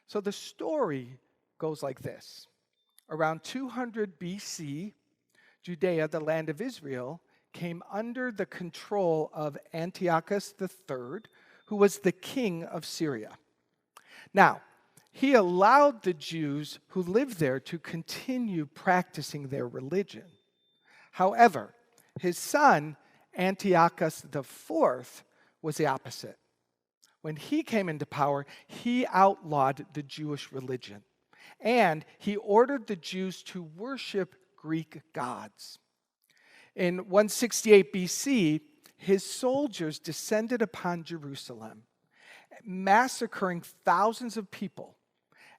So the story goes like this. Around 200 BC, Judea, the land of Israel, came under the control of Antiochus III, who was the king of Syria. Now, he allowed the Jews who lived there to continue practicing their religion. However, his son, Antiochus IV, was the opposite. When he came into power, he outlawed the Jewish religion, and he ordered the Jews to worship Greek gods. In 168 BC, his soldiers descended upon Jerusalem, massacring thousands of people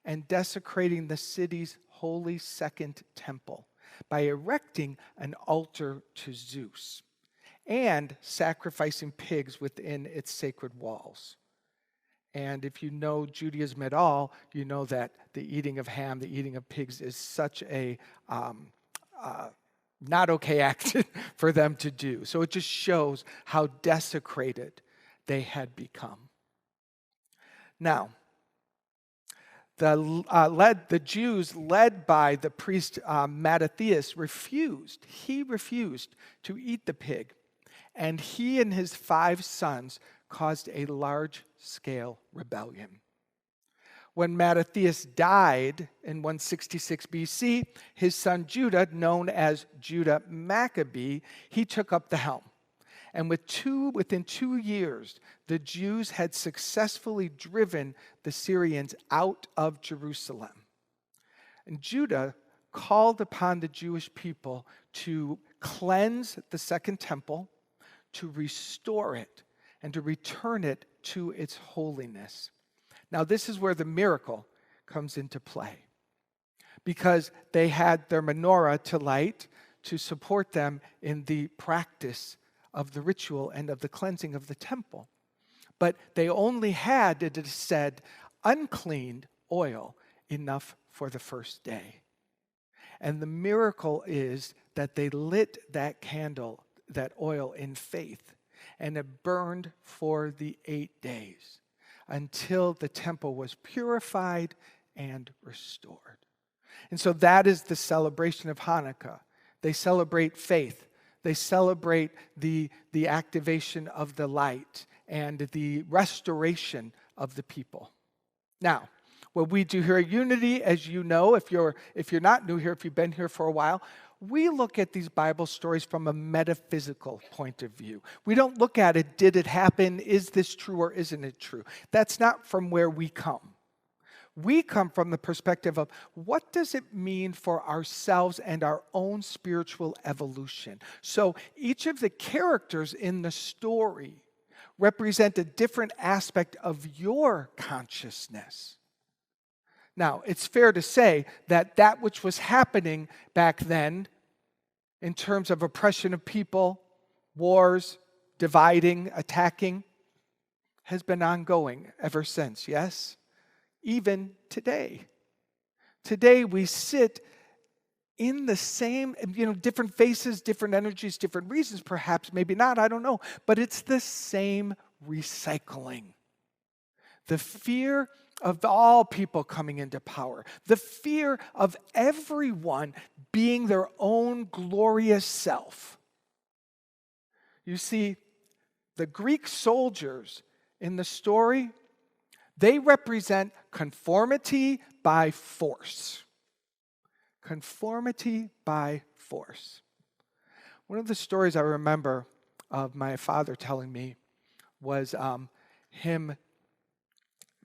and desecrating the city's holy second temple by erecting an altar to Zeus and sacrificing pigs within its sacred walls. And if you know Judaism at all, you know that the eating of ham, the eating of pigs is such a not okay act for them to do. So it just shows how desecrated they had become. Now, the Jews led by the priest Mattathias refused. He refused to eat the pig. And he and his 5 sons caused a large-scale rebellion. When Mattathias died in 166 BC, his son Judah, known as Judah Maccabee, he took up the helm. And within 2 years, the Jews had successfully driven the Syrians out of Jerusalem. And Judah called upon the Jewish people to cleanse the second temple, to restore it, and to return it to its holiness. Now, this is where the miracle comes into play, because they had their menorah to light to support them in the practice of the ritual and of the cleansing of the temple. But they only had, it is said, uncleaned oil enough for the first day. And the miracle is that they lit that candle, that oil, in faith, and it burned for the 8 days until the temple was purified and restored. And so that is the celebration of Hanukkah. They celebrate faith. They celebrate the activation of the light and the restoration of the people. Now, what we do here at Unity, as you know, if you're not new here, if you've been here for a while, we look at these Bible stories from a metaphysical point of view. We don't look at it, did it happen? Is this true or isn't it true? That's not from where we come. We come from the perspective of what does it mean for ourselves and our own spiritual evolution? So each of the characters in the story represent a different aspect of your consciousness. Now, it's fair to say that which was happening back then in terms of oppression of people, wars, dividing, attacking, has been ongoing ever since, yes? Even today. Today we sit in the same, different faces, different energies, different reasons, perhaps, maybe not, I don't know. But it's the same recycling. The fear of all people coming into power. The fear of everyone being their own glorious self. You see, the Greek soldiers in the story, they represent conformity by force. Conformity by force. One of the stories I remember of my father telling me was him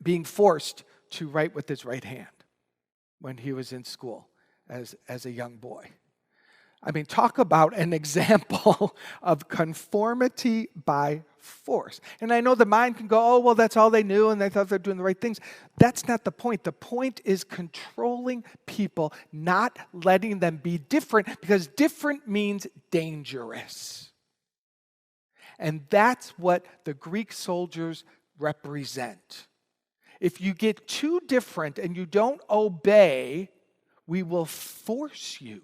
being forced to write with his right hand when he was in school as a young boy. I mean, talk about an example of conformity by force. And I know the mind can go, oh, well, that's all they knew, and they thought they're doing the right things. That's not the point. The point is controlling people, not letting them be different, because different means dangerous. And that's what the Greek soldiers represent. If you get too different and you don't obey, we will force you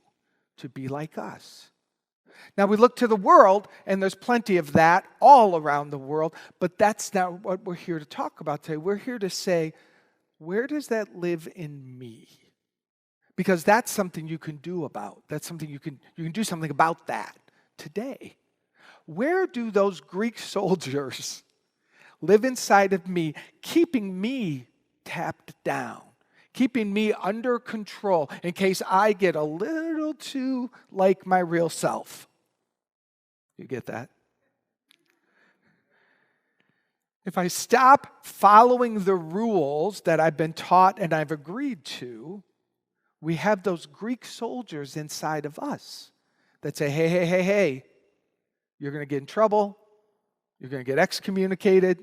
to be like us. Now we look to the world, and there's plenty of that all around the world, but that's not what we're here to talk about today. We're here to say, where does that live in me? Because that's something you can do about. That's something you can do something about that today. Where do those Greek soldiers live inside of me, keeping me tapped down, keeping me under control in case I get a little too like my real self? You get that? If I stop following the rules that I've been taught and I've agreed to, we have those Greek soldiers inside of us that say, hey, hey, hey, hey, you're going to get in trouble, you're going to get excommunicated,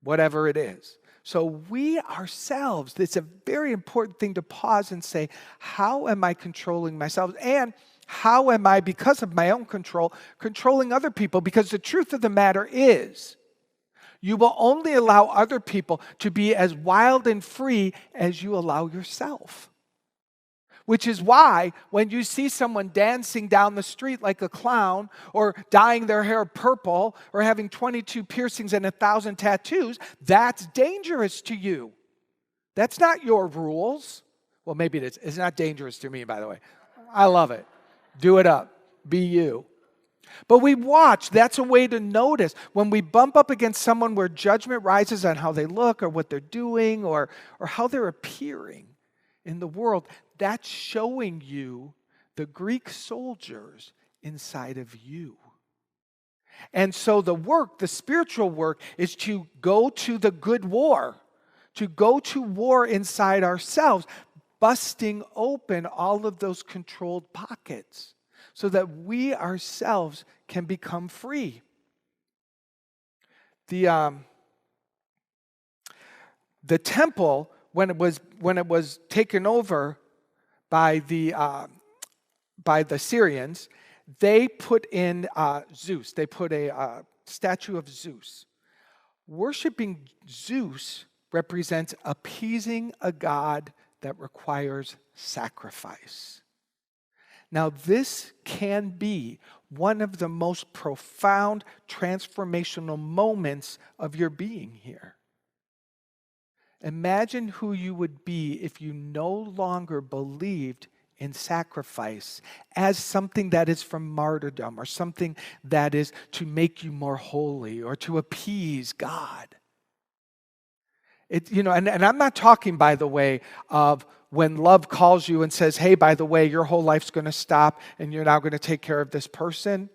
whatever it is. So we ourselves, it's a very important thing to pause and say, how am I controlling myself? And how am I, because of my own control, controlling other people? Because the truth of the matter is, you will only allow other people to be as wild and free as you allow yourself. Which is why when you see someone dancing down the street like a clown, or dyeing their hair purple, or having 22 piercings and 1,000 tattoos, that's dangerous to you. That's not your rules. Well, maybe it is. It's not dangerous to me, by the way. I love it. Do it up. Be you. But we watch. That's a way to notice. When we bump up against someone where judgment rises on how they look or what they're doing or how they're appearing in the world, that's showing you the Greek soldiers inside of you. And so the work, the spiritual work, is to go to the good war, to go to war inside ourselves, busting open all of those controlled pockets so that we ourselves can become free. The temple, when it was taken over by the Syrians, they put in Zeus. They put a statue of Zeus. Worshipping Zeus represents appeasing a god that requires sacrifice. Now, this can be one of the most profound transformational moments of your being here. Imagine who you would be if you no longer believed in sacrifice as something that is from martyrdom or something that is to make you more holy or to appease God. And I'm not talking, by the way, of when love calls you and says, hey, by the way, your whole life's going to stop and you're now going to take care of this person.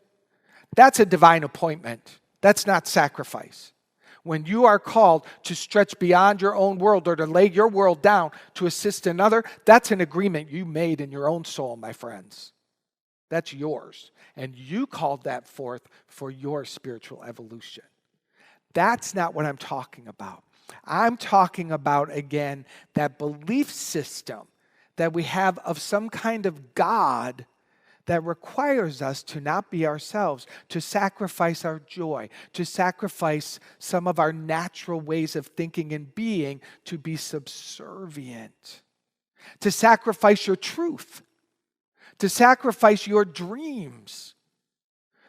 That's a divine appointment. That's not sacrifice. When you are called to stretch beyond your own world or to lay your world down to assist another, that's an agreement you made in your own soul, my friends. That's yours. And you called that forth for your spiritual evolution. That's not what I'm talking about. I'm talking about, again, that belief system that we have of some kind of God that requires us to not be ourselves, to sacrifice our joy, to sacrifice some of our natural ways of thinking and being, to be subservient, to sacrifice your truth, to sacrifice your dreams,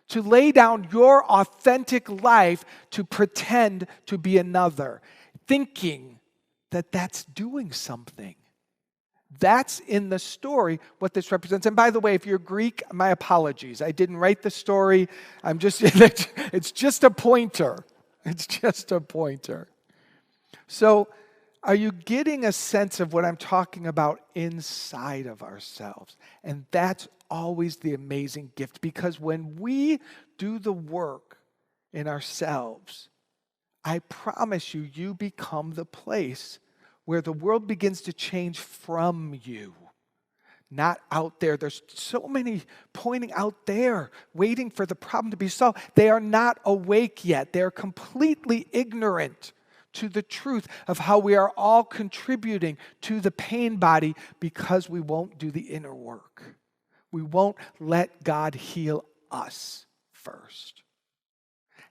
to lay down your authentic life to pretend to be another, thinking that that's doing something. That's in the story what this represents. And by the way, if you're Greek, my apologies. I didn't write the story. It's just a pointer. It's just a pointer. So, are you getting a sense of what I'm talking about inside of ourselves? And that's always the amazing gift, because when we do the work in ourselves, I promise you, you become the place where the world begins to change from you, not out there. There's so many pointing out there, waiting for the problem to be solved. They are not awake yet. They're completely ignorant to the truth of how we are all contributing to the pain body because we won't do the inner work. We won't let God heal us first.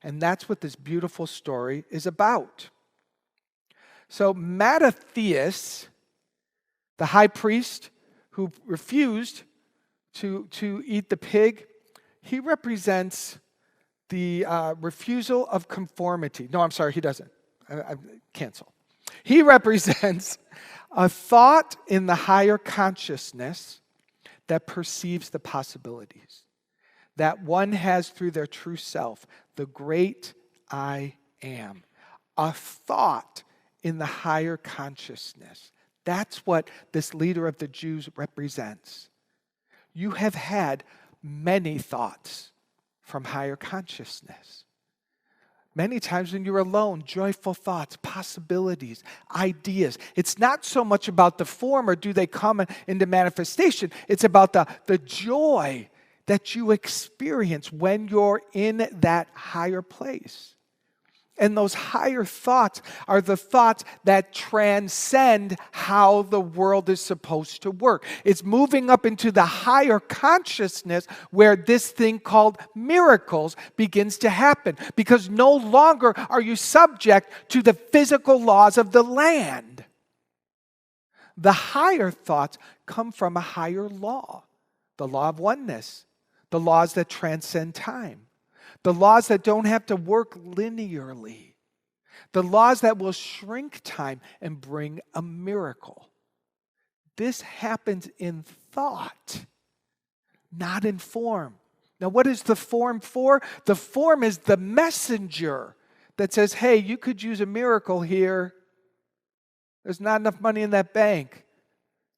And that's what this beautiful story is about. So Mattathias, the high priest who refused to eat the pig, he represents the refusal of conformity. No, I'm sorry, he doesn't. I cancel. He represents a thought in the higher consciousness that perceives the possibilities that one has through their true self, the great I am. A thought in the higher consciousness. That's what this leader of the Jews represents. You have had many thoughts from higher consciousness. Many times when you're alone, joyful thoughts, possibilities, ideas. It's not so much about the form or do they come into manifestation. It's about the joy that you experience when you're in that higher place. And those higher thoughts are the thoughts that transcend how the world is supposed to work. It's moving up into the higher consciousness where this thing called miracles begins to happen. Because no longer are you subject to the physical laws of the land. The higher thoughts come from a higher law, the law of oneness, the laws that transcend time. The laws that don't have to work linearly. The laws that will shrink time and bring a miracle. This happens in thought, not in form. Now, what is the form for? The form is the messenger that says, hey, you could use a miracle here. There's not enough money in that bank.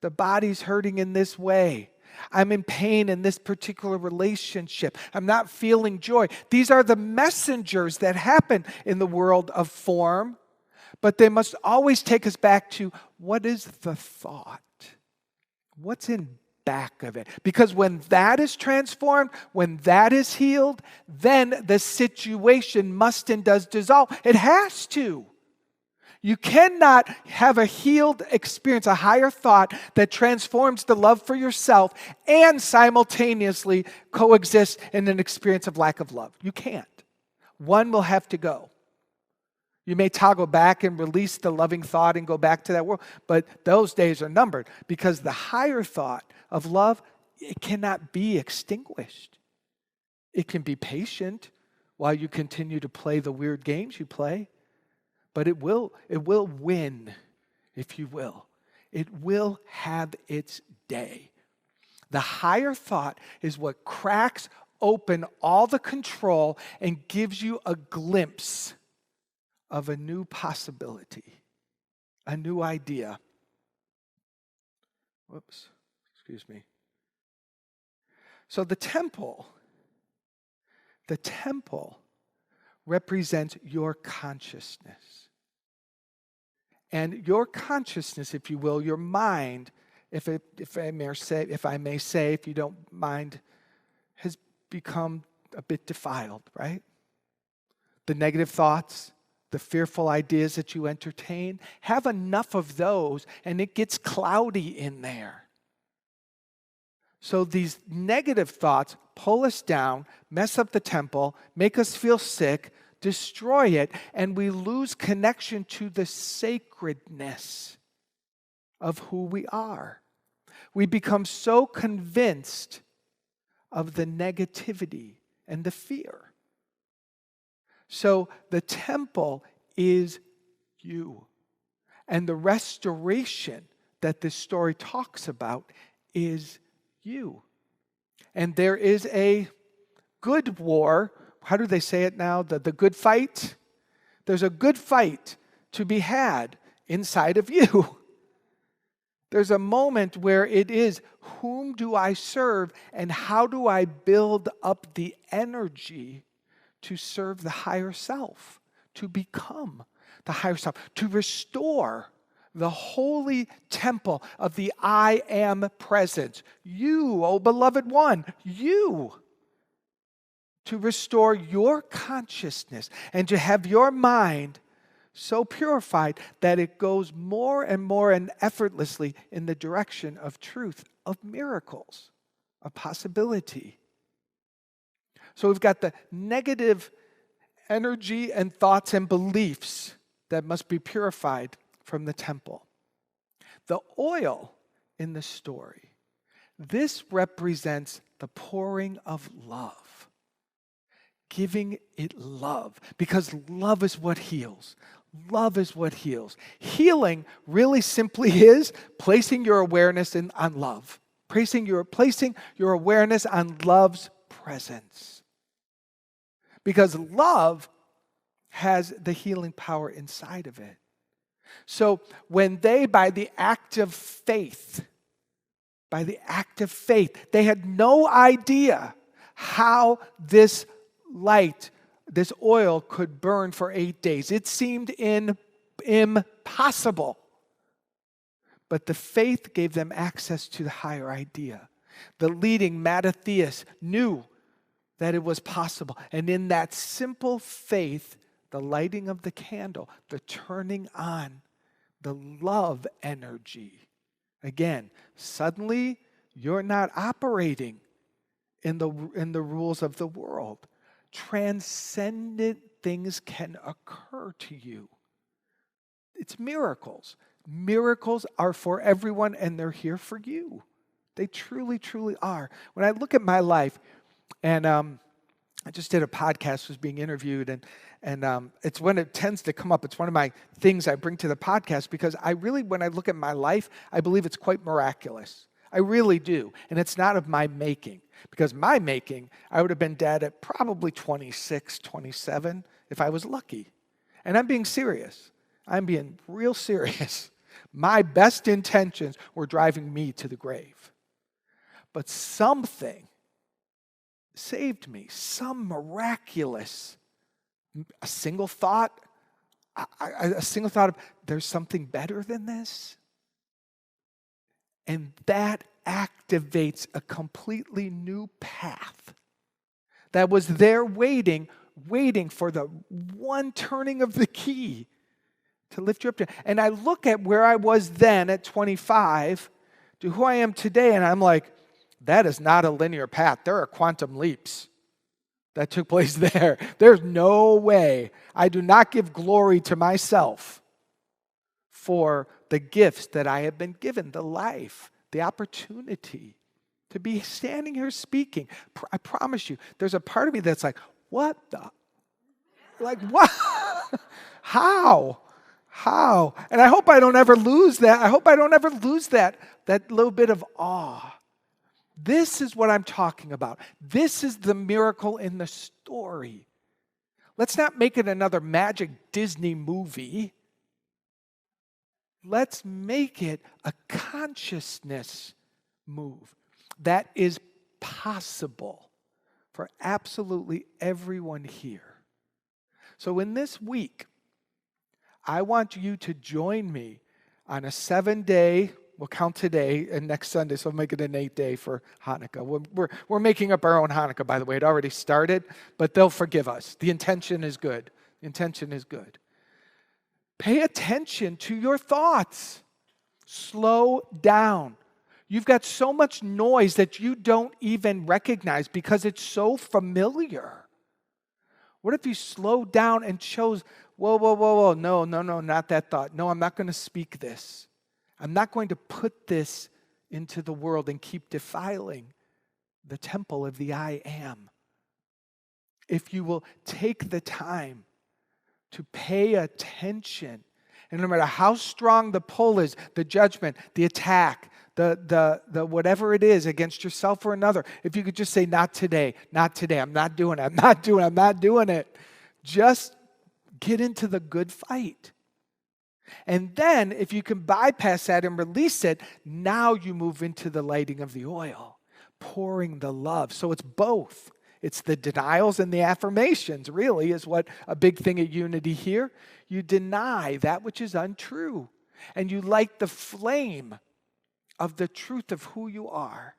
The body's hurting in this way. I'm in pain in this particular relationship. I'm not feeling joy. These are the messengers that happen in the world of form, but they must always take us back to what is the thought? What's in back of it? Because when that is transformed, when that is healed, then the situation must and does dissolve. It has to. You cannot have a healed experience, a higher thought that transforms the love for yourself and simultaneously coexist in an experience of lack of love. You can't. One will have to go. You may toggle back and release the loving thought and go back to that world, but those days are numbered because the higher thought of love, it cannot be extinguished. It can be patient while you continue to play the weird games you play. But it will win, if you will. It will have its day. The higher thought is what cracks open all the control and gives you a glimpse of a new possibility, a new idea. Whoops, excuse me. So the temple represents your consciousness. And your consciousness, if you will, your mind, if I may say, if you don't mind, has become a bit defiled, right? The negative thoughts, the fearful ideas that you entertain, have enough of those and it gets cloudy in there. So these negative thoughts pull us down, mess up the temple, make us feel sick, destroy it, and we lose connection to the sacredness of who we are. We become so convinced of the negativity and the fear. So the temple is you. And the restoration that this story talks about is you. And there is a good war. How do they say it now? The good fight? There's a good fight to be had inside of you. There's a moment where it is, whom do I serve and how do I build up the energy to serve the higher self, to become the higher self, to restore the holy temple of the I am presence. You, oh beloved one, you. To restore your consciousness and to have your mind so purified that it goes more and effortlessly in the direction of truth, of miracles, of possibility. So we've got the negative energy and thoughts and beliefs that must be purified from the temple. The oil in the story, this represents the pouring of love. Giving it love, because love is what heals. Love is what heals. Healing really simply is placing your awareness on love. Placing your awareness on love's presence. Because love has the healing power inside of it. So when they, by the act of faith, they had no idea how this light, this oil could burn for 8 days. It seemed impossible. But the faith gave them access to the higher idea. The leading Mattathias knew that it was possible. And in that simple faith, the lighting of the candle, the turning on, the love energy. Again, suddenly you're not operating in the rules of the world. Transcendent things can occur to you. It's miracles. Miracles are for everyone, and they're here for you. They truly, truly are. When I look at my life, and I just did a podcast, was being interviewed, and it's when it tends to come up. It's one of my things I bring to the podcast because when I look at my life, I believe it's quite miraculous. I really do. And it's not of my making. Because my making, I would have been dead at probably 26, 27 if I was lucky. And I'm being serious. I'm being real serious. My best intentions were driving me to the grave. But something saved me. Some miraculous, a single thought of there's something better than this. And that activates a completely new path that was there waiting for the one turning of the key to lift you up. And I look at where I was then at 25 to who I am today, and I'm like, that is not a linear path. There are quantum leaps that took place there. There's no way. I do not give glory to myself for the gifts that I have been given, the life, the opportunity to be standing here speaking. I promise you, there's a part of me that's like, what? How? And I hope I don't ever lose that. I hope I don't ever lose that little bit of awe. This is what I'm talking about. This is the miracle in the story. Let's not make it another magic Disney movie. Let's make it a consciousness move that is possible for absolutely everyone here. So in this week, I want you to join me on a 7-day, we'll count today and next Sunday, so we'll make it an 8-day for Hanukkah. We're making up our own Hanukkah, by the way. It already started, but they'll forgive us. The intention is good. Pay attention to your thoughts. Slow down. You've got so much noise that you don't even recognize because it's so familiar. What if you slowed down and chose, whoa, no, not that thought. No, I'm not going to speak this. I'm not going to put this into the world and keep defiling the temple of the I am. If you will take the time to pay attention, and no matter how strong the pull is, the judgment, the attack, the whatever it is against yourself or another, if you could just say, not today, I'm not doing it. Just get into the good fight. And then, if you can bypass that and release it, now you move into the lighting of the oil, pouring the love. So it's both. It's the denials and the affirmations, really, is what a big thing at Unity here. You deny that which is untrue, and you light the flame of the truth of who you are.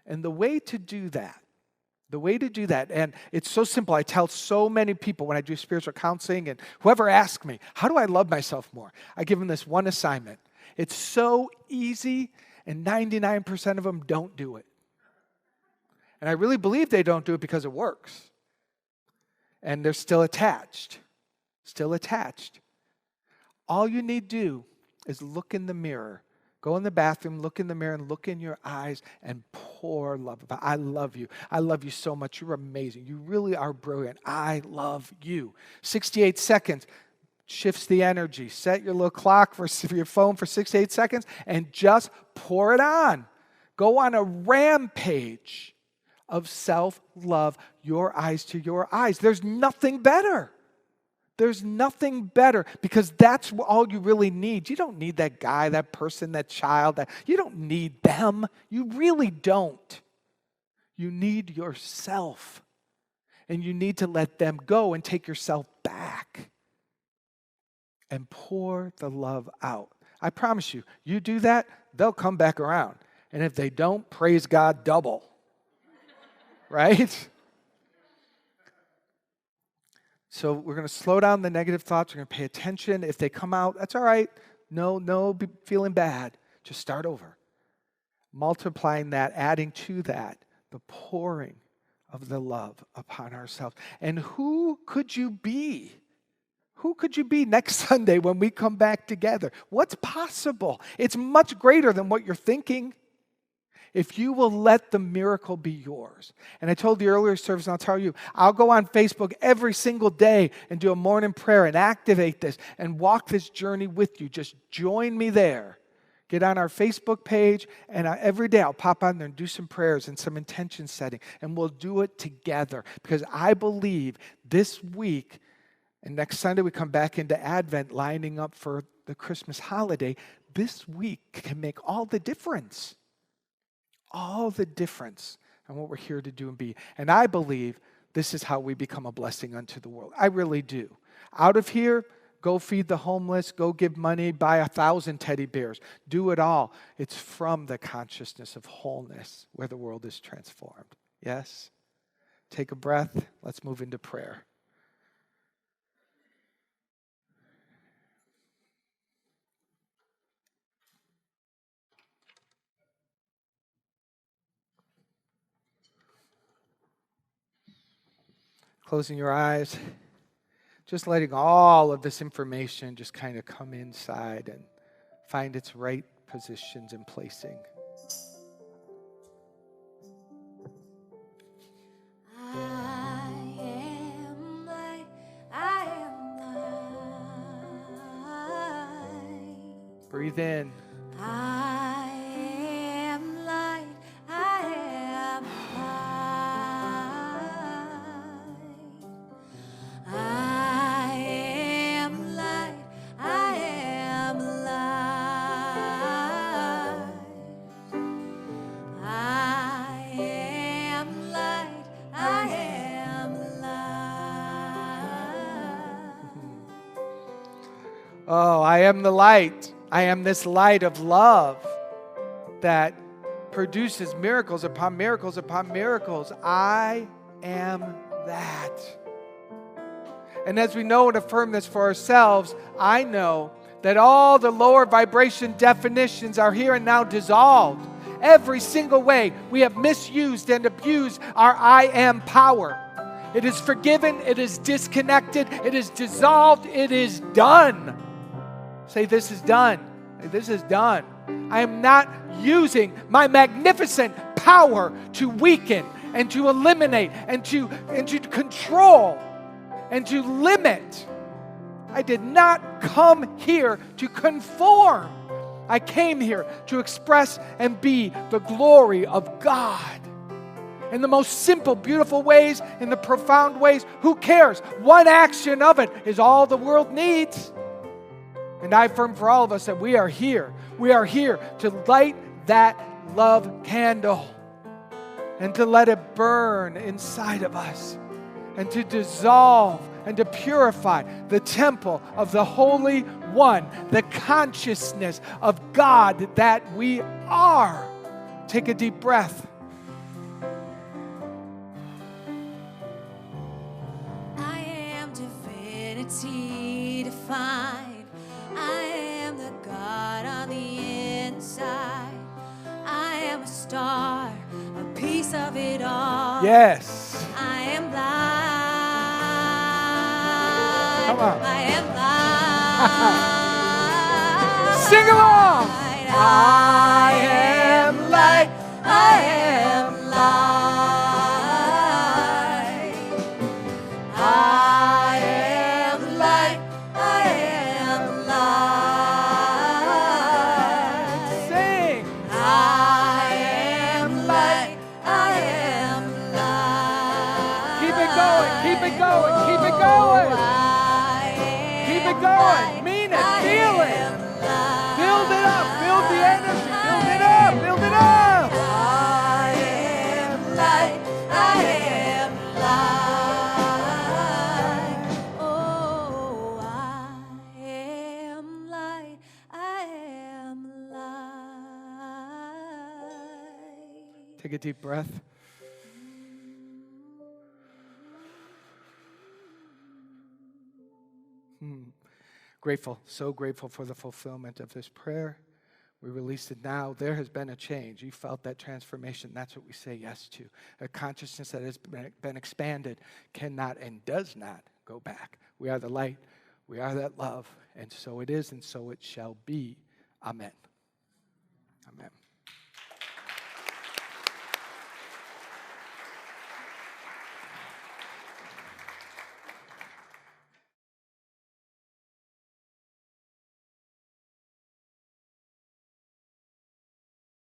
And the way to do that, and it's so simple. I tell so many people when I do spiritual counseling, and whoever asks me, how do I love myself more? I give them this one assignment. It's so easy, and 99% of them don't do it. And I really believe they don't do it because it works. And they're still attached. All you need to do is look in the mirror. Go in the bathroom, look in the mirror, and look in your eyes and pour love. I love you. I love you so much. You're amazing. You really are brilliant. I love you. 68 seconds. Shifts the energy. Set your little clock for your phone for 6 to 8 seconds and just pour it on. Go on a rampage of self-love, your eyes to your eyes. There's nothing better. There's nothing better because that's all you really need. You don't need that guy, that person, that child. You don't need them. You really don't. You need yourself. And you need to let them go and take yourself back and pour the love out. I promise you, you do that, they'll come back around. And if they don't, praise God double. Right? So we're going to slow down the negative thoughts. We're going to pay attention. If they come out, that's all right. No feeling bad. Just start over. Multiplying that, adding to that, the pouring of the love upon ourselves. And who could you be? Who could you be next Sunday when we come back together? What's possible? It's much greater than what you're thinking. If you will let the miracle be yours. And I told the earlier service, and I'll tell you, I'll go on Facebook every single day and do a morning prayer and activate this and walk this journey with you. Just join me there. Get on our Facebook page, and every day I'll pop on there and do some prayers and some intention setting, and we'll do it together. Because I believe this week, and next Sunday we come back into Advent, lining up for the Christmas holiday, this week can make all the difference. All the difference on what we're here to do and be. And I believe this is how we become a blessing unto the world. I really do. Out of here, go feed the homeless, go give money, buy 1,000 teddy bears. Do it all. It's from the consciousness of wholeness where the world is transformed. Yes? Take a breath. Let's move into prayer. Closing your eyes, just letting all of this information just kind of come inside and find its right positions and placing. I am light, I am light. Breathe in. I am light, I am light. I am light, I am light. I am light, I am light. Oh, I am the light. I am this light of love that produces miracles upon miracles upon miracles. I am that. And as we know and affirm this for ourselves, I know that all the lower vibration definitions are here and now dissolved. Every single way we have misused and abused our I am power. It is forgiven, it is disconnected, it is dissolved, it is done. Say, this is done. Say, this is done. I am not using my magnificent power to weaken and to eliminate and to control and to limit. I did not come here to conform. I came here to express and be the glory of God. In the most simple, beautiful ways, in the profound ways, who cares? One action of it is all the world needs. And I affirm for all of us that we are here. We are here to light that love candle and to let it burn inside of us and to dissolve and to purify the temple of the Holy One, the consciousness of God that we are. Take a deep breath. I am divinity defined. I am the God on the inside. I am a star, a piece of it all. Yes. I am blind. Come on. I am blind. Sing along. I am light. I am light. I am light. I Take a deep breath. Grateful, so grateful for the fulfillment of this prayer. We released it now. There has been a change. You felt that transformation. That's what we say yes to. A consciousness that has been expanded cannot and does not go back. We are the light. We are that love. And so it is, and so it shall be. Amen. Amen.